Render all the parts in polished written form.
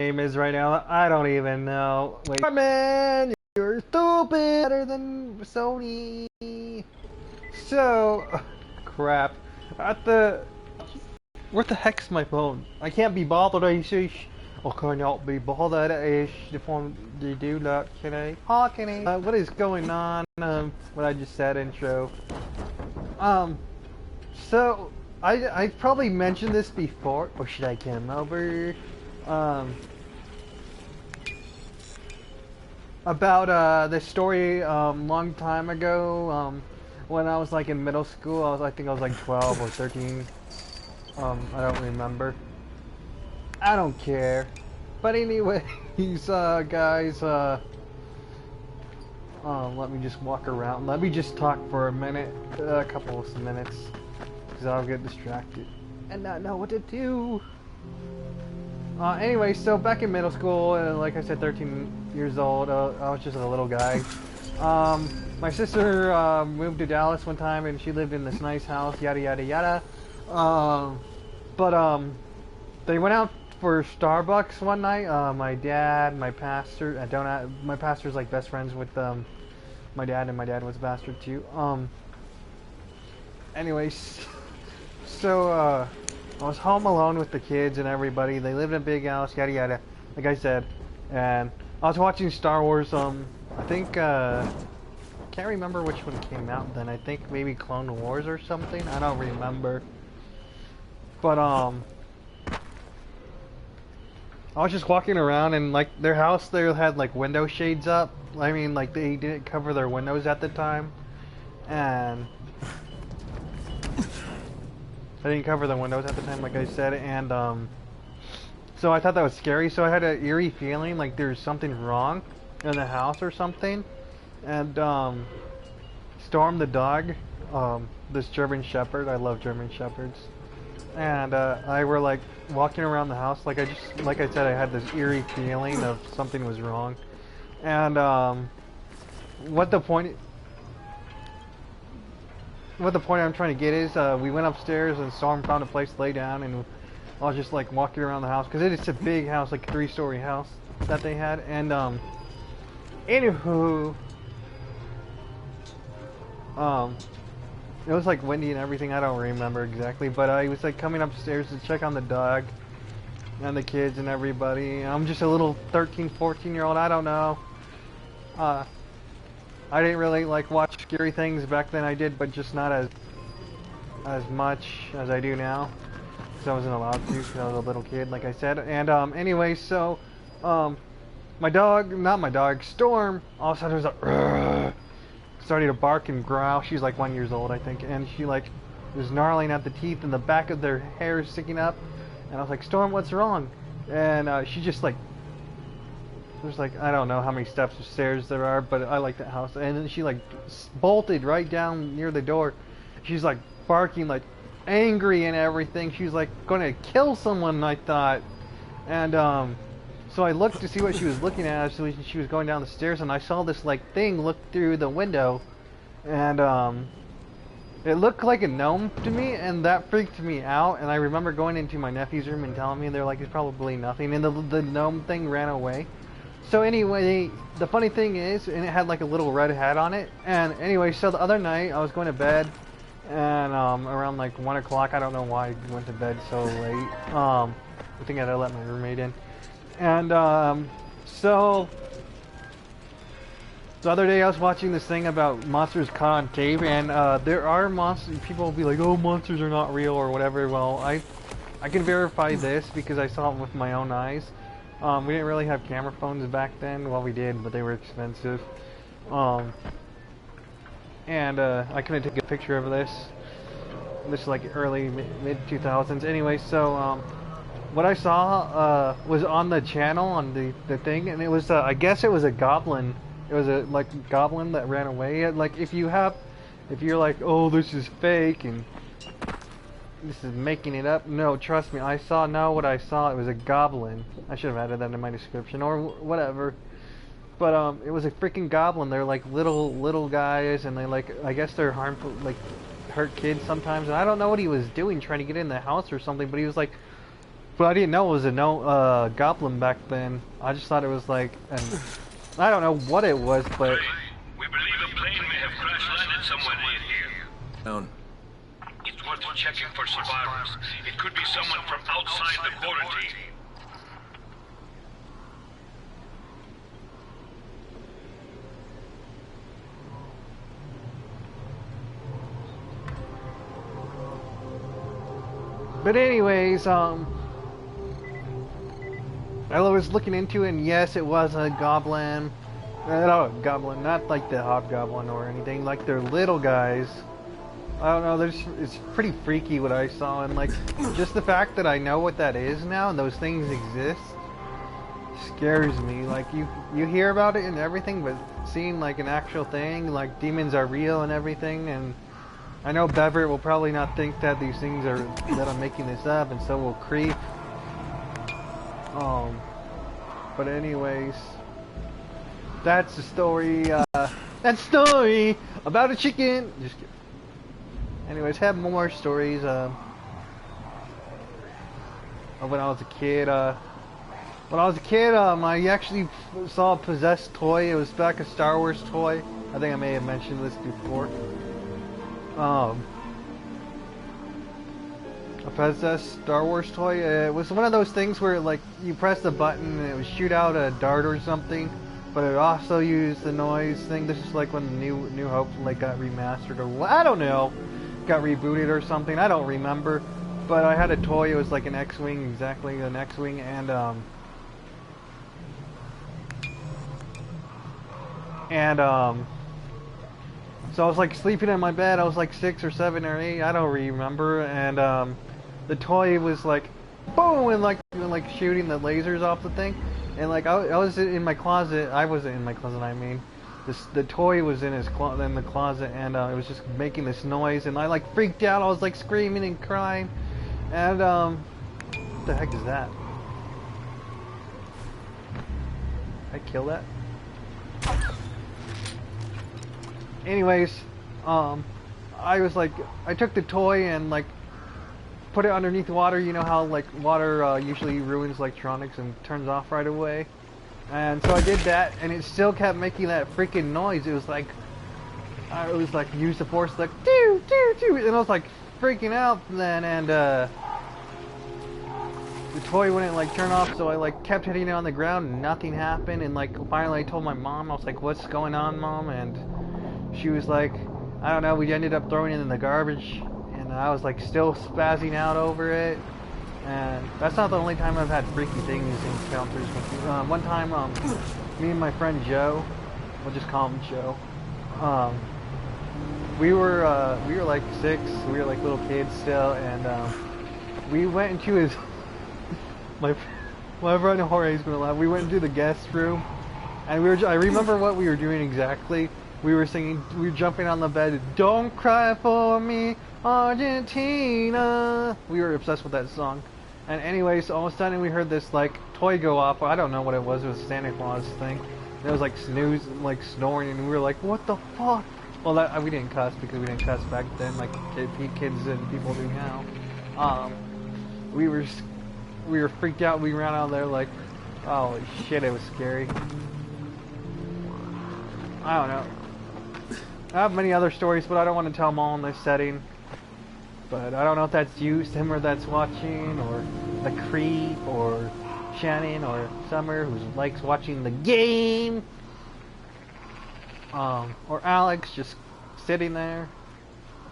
name is right now. I don't even know. Wait, man, you're stupid. Better than Sony. So, crap. At the where the heck's my phone? I can't be bothered. I cannot be bothered. The phone they do that. Can I? How can I? What is going on? What I just said intro. Um. So I probably mentioned this before, or should I come over? Um. About this story long time ago when I was like in middle school. I think I was like 12 or 13. I don't remember. I don't care. But anyways, guys, let me just walk around. Let me just talk for a minute, a couple of minutes, because I'll get distracted and not know what to do. Anyway, so back in middle school, like I said, 13 years old, I was just a little guy. My sister moved to Dallas one time, and she lived in this nice house, yada yada yada. But they went out for Starbucks one night. My dad, my pastor, my pastor's like best friends with my dad, and my dad was a pastor too. Anyways, so I was home alone with the kids and everybody. They lived in a big house, yada yada, like I said. And I was watching Star Wars. I think can't remember which one came out then. I think maybe Clone Wars or something. I don't remember. But I was just walking around, and like their house there had like window shades up. I mean, like they didn't cover their windows at the time, and I didn't cover the windows at the time, like I said, and so I thought that was scary. So I had an eerie feeling like there's something wrong in the house or something, and Storm the dog, this German Shepherd. I love German Shepherds. And I were like walking around the house, like I said, I had this eerie feeling of something was wrong. And what the point I'm trying to get is, we went upstairs and Storm found a place to lay down, and I was just like walking around the house because it's a big house, like a 3-story house that they had. And anywho, it was like windy and everything. I don't remember exactly, but I was like coming upstairs to check on the dog and the kids and everybody. I'm just a little 13, 14-year-old. I don't know. I didn't really like watch scary things back then. I did, but just not as much as I do now, because I wasn't allowed to, because I was a little kid, like I said. And anyway, so my dog, not my dog, Storm, all of a sudden was like, "Rrr," started to bark and growl. She's like 1 year old, I think, and she like was gnarling at the teeth, and the back of their hair is sticking up. And I was like, Storm, what's wrong? And she just like, there's like, I don't know how many steps of stairs there are, but I like that house. And then she like bolted right down near the door. She's like barking, like angry and everything. She's like going to kill someone, I thought. And so I looked to see what she was looking at. So she was going down the stairs, and I saw this like thing look through the window, and it looked like a gnome to me, and that freaked me out. And I remember going into my nephew's room and telling me, they're like, it's probably nothing, and the gnome thing ran away. So anyway, the funny thing is, and it had like a little red hat on it. And anyway, so the other night I was going to bed, and around like 1 o'clock, I don't know why I went to bed so late. I think I had to let my roommate in. And so the other day I was watching this thing about monsters caught on tape, and there are monsters. People will be like, "Oh, monsters are not real" or whatever. Well, I can verify this because I saw it with my own eyes. We didn't really have camera phones back then. Well, we did, but they were expensive. And I couldn't take a picture of this. This is like early mid 2000s. Anyway, so what I saw was on the channel on the thing, and it was I guess it was a goblin. It was a like goblin that ran away. Like if you're like, oh, this is fake and this is making it up. No, trust me, I saw what I saw. It was a goblin. I should have added that in my description or whatever. But it was a freaking goblin. They're like little guys, and they like, I guess they're harmful, like hurt kids sometimes. And I don't know what he was doing, trying to get in the house or something. But he was like But I didn't know it was a goblin back then. I just thought it was like I don't know what it was, but we believe a plane may have crash landed somewhere near here. Down. It's worth checking for survivors. It could be someone from outside the quarantine. But anyways, I was looking into it, and yes, it was a goblin. No, goblin, not like the hobgoblin or anything. Like they're little guys. I don't know. It's pretty freaky what I saw, and like just the fact that I know what that is now, and those things exist, scares me. Like you hear about it and everything, but seeing like an actual thing, like demons are real and everything, and I know Beverett will probably not think that these things are that I'm making this up, and so will Creep. But anyways, that's the story. That story about a chicken. Just kidding. Anyways, have more stories. Of when I was a kid. When I was a kid, I actually saw a possessed toy. It was back a Star Wars toy. I think I may have mentioned this before. A possessed Star Wars toy. It was one of those things where like you press the button and it would shoot out a dart or something, but it also used the noise thing. This is like when the New Hope like got remastered or I don't know, got rebooted or something. I don't remember. But I had a toy. It was like an X-wing, exactly an X-wing, and so I was like sleeping in my bed. I was like 6 or 7 or 8. I don't remember. And the toy was like, boom, and like shooting the lasers off the thing. And like I was in my closet. I wasn't in my closet. I mean, the toy was in in the closet, and it was just making this noise. And I like freaked out. I was like screaming and crying. And what the heck is that? I kill that? Anyways, I was like, I took the toy and like put it underneath water. You know how like water usually ruins electronics and turns off right away. And so I did that, and it still kept making that freaking noise. It was like use the force, like doo doo doo, and I was like freaking out then. And the toy wouldn't like turn off, so I like kept hitting it on the ground, and nothing happened. And like finally, I told my mom. I was like, "What's going on, Mom?" And she was like, I don't know, we ended up throwing it in the garbage, and I was like still spazzing out over it. And that's not the only time I've had freaky things encounters with you. One time, me and my friend Joe, we'll just call him Joe, we were like 6, we were like little kids still, and we went into his, my friend Jorge's gonna laugh, we went into the guest room, and I remember what we were doing exactly. We were singing, we were jumping on the bed, "Don't Cry For Me, Argentina." We were obsessed with that song. And anyways, all of a sudden we heard this like toy go off. I don't know what it was a Santa Claus thing. It was like like snoring, and we were like, what the fuck? Well, we didn't cuss because we didn't cuss back then like kids and people do now. We were freaked out. We ran out there like, holy shit, it was scary. I don't know. I have many other stories, but I don't want to tell them all in this setting. But I don't know if that's you, Simmer, that's watching, or the Creep, or Shannon, or Summer, who likes watching the game. Or Alex, just sitting there.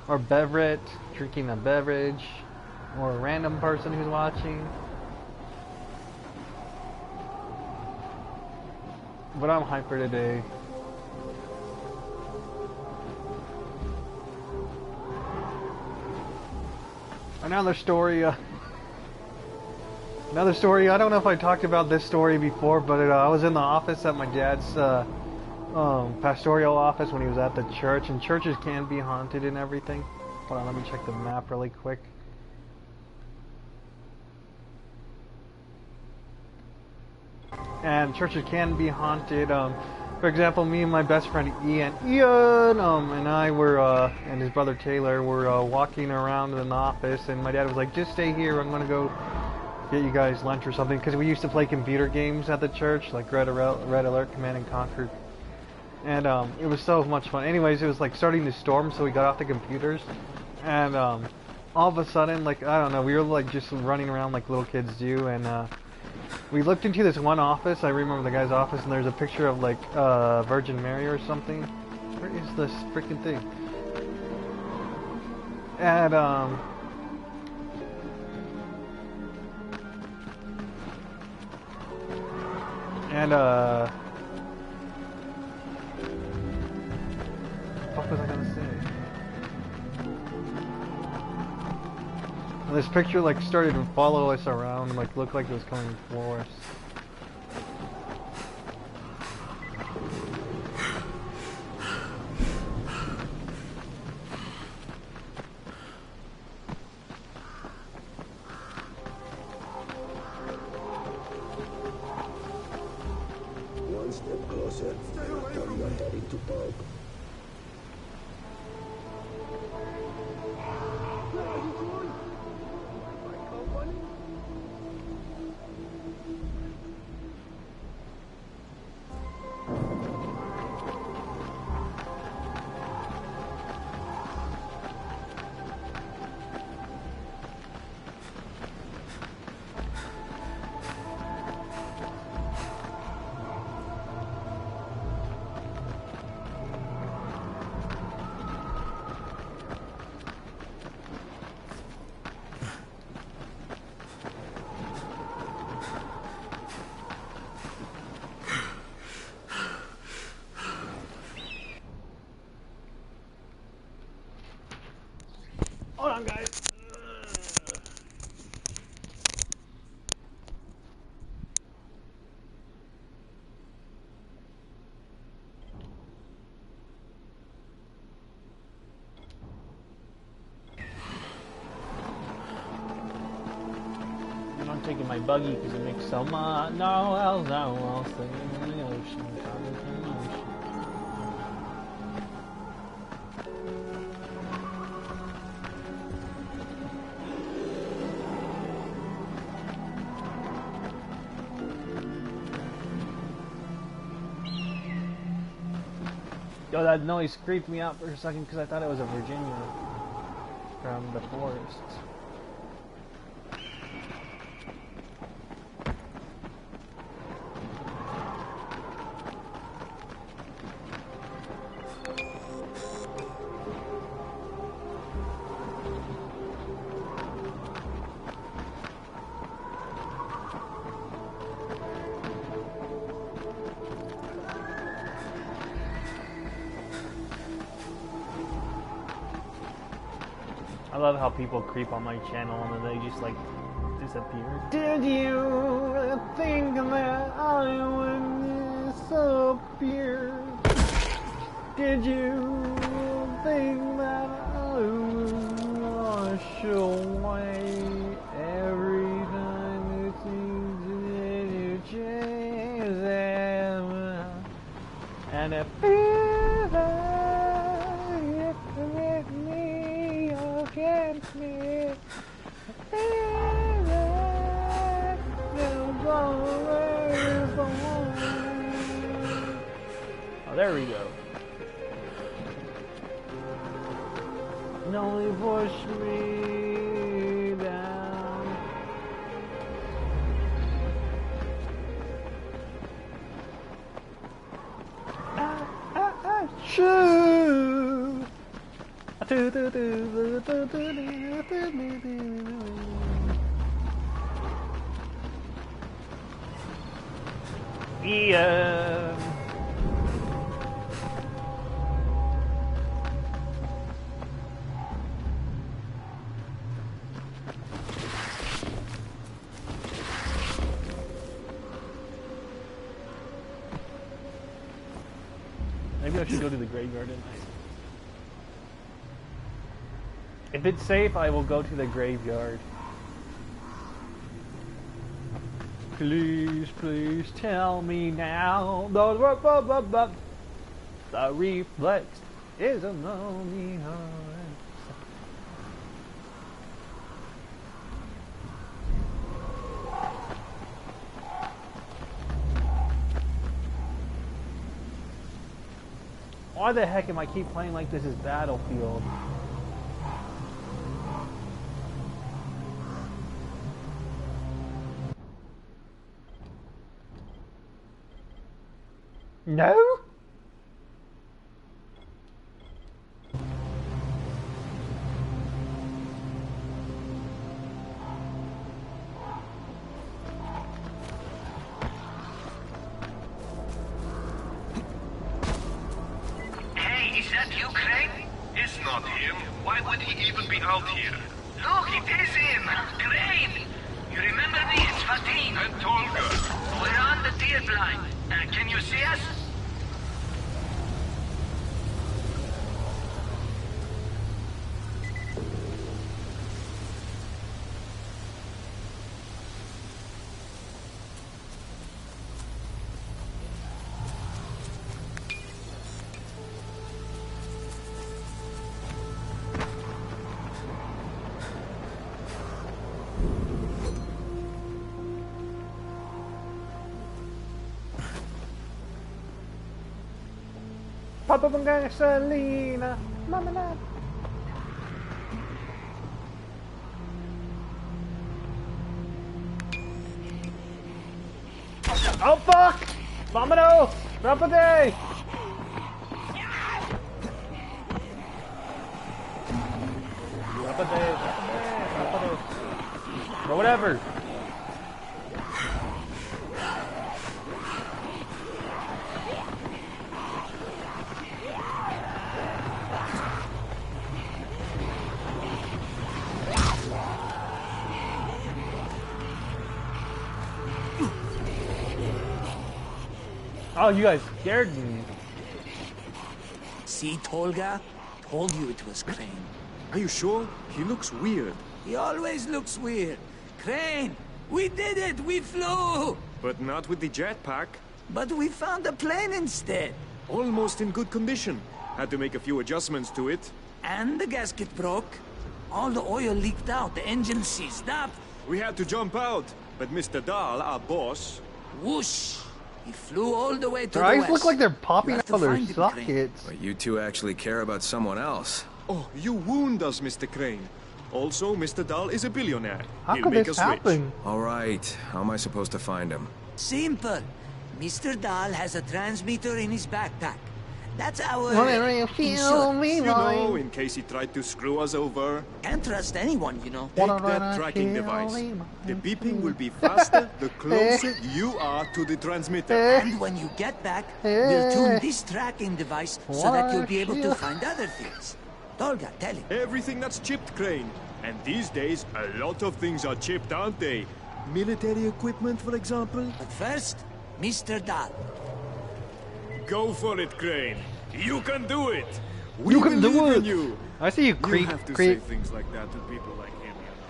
Or Beverett, drinking a beverage. Or a random person who's watching. But I'm hyper today. Another story, I don't know if I talked about this story before, but I was in the office at my dad's pastoral office when he was at the church, and churches can be haunted and everything. Hold on, let me check the map really quick. And churches can be haunted. For example, me and my best friend Ian, and I were, and his brother Taylor were walking around in the office, and my dad was like, "Just stay here. I'm gonna go get you guys lunch or something, because we used to play computer games at the church, like Red Alert, Command and Conquer, and it was so much fun. Anyways, it was like starting to storm, so we got off the computers, and all of a sudden, like, I don't know, we were like just running around like little kids do, and we looked into this one office. I remember the guy's office, and there's a picture of like Virgin Mary or something. Where is this freaking thing? And what was I gonna say? And this picture like started to follow us around, like looked like it was coming for us. One step closer. Turn your head into bulb. Hold on, guys. I'm taking my buggy because it makes so much noise. I'll sing in the ocean. Yo, that noise creeped me out for a second because I thought it was a Virginia from the forest. I love how people creep on my channel and then they just like disappear. Did you think that I would disappear? Did you think that I would wash away every time it seems that you change them? And it feels like you commit me against me. Oh, there we go. No, you push me down. Shoo. Yeah. Maybe I should go to the graveyard at night. If it's safe, I will go to the graveyard. Please, please tell me now. The reflex is a lonely heart. Why the heck am I keep playing like this is Battlefield? No? Hey, is that you, Crane? It's not him. Why would he even be out here? Look, it is him! Crane! You remember me? It's Fatin. And Tolga. We're on the tier line. Can you see us? Papa from gasolina, mama. Oh fuck! Vámonos! Rápate! Rápate! Or whatever. Oh, you guys scared me. See, Tolga? Told you it was Crane. Are you sure? He looks weird. He always looks weird. Crane! We did it! We flew! But not with the jetpack. But we found a plane instead. Almost in good condition. Had to make a few adjustments to it. And the gasket broke. All the oil leaked out. The engine seized up. We had to jump out. But Mr. Dahl, our boss... Whoosh! He flew all the way to Their the eyes west. look like they're popping You out have of to their find him, Crane. sockets. But you two actually care about someone else. Oh, you wound us, Mr. Crane. Also, Mr. Dahl is a billionaire. How He'll could make this us rich. happen? All right, how am I supposed to find him? Simple. Mr. Dahl has a transmitter in his backpack. That's our Whatever you feel insurance. me You know, like. in case he tried to screw us over. Can't trust anyone, you know. Take Whatever that I tracking feel device. me The like. beeping will be faster the closer you are to the transmitter. And when you get back, we'll tune this tracking device so that you'll be able to find other things. Tolga, tell him. Everything that's chipped, Crane. And these days, a lot of things are chipped, aren't they? Military equipment, for example? But first, Mr. Dahl. Go for it, Crane. You can do it. You can do believe in it. you. I see you You creep, have to creep. say things like that to people like him, you know.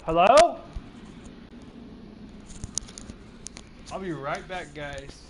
Hello? I'll be right back, guys.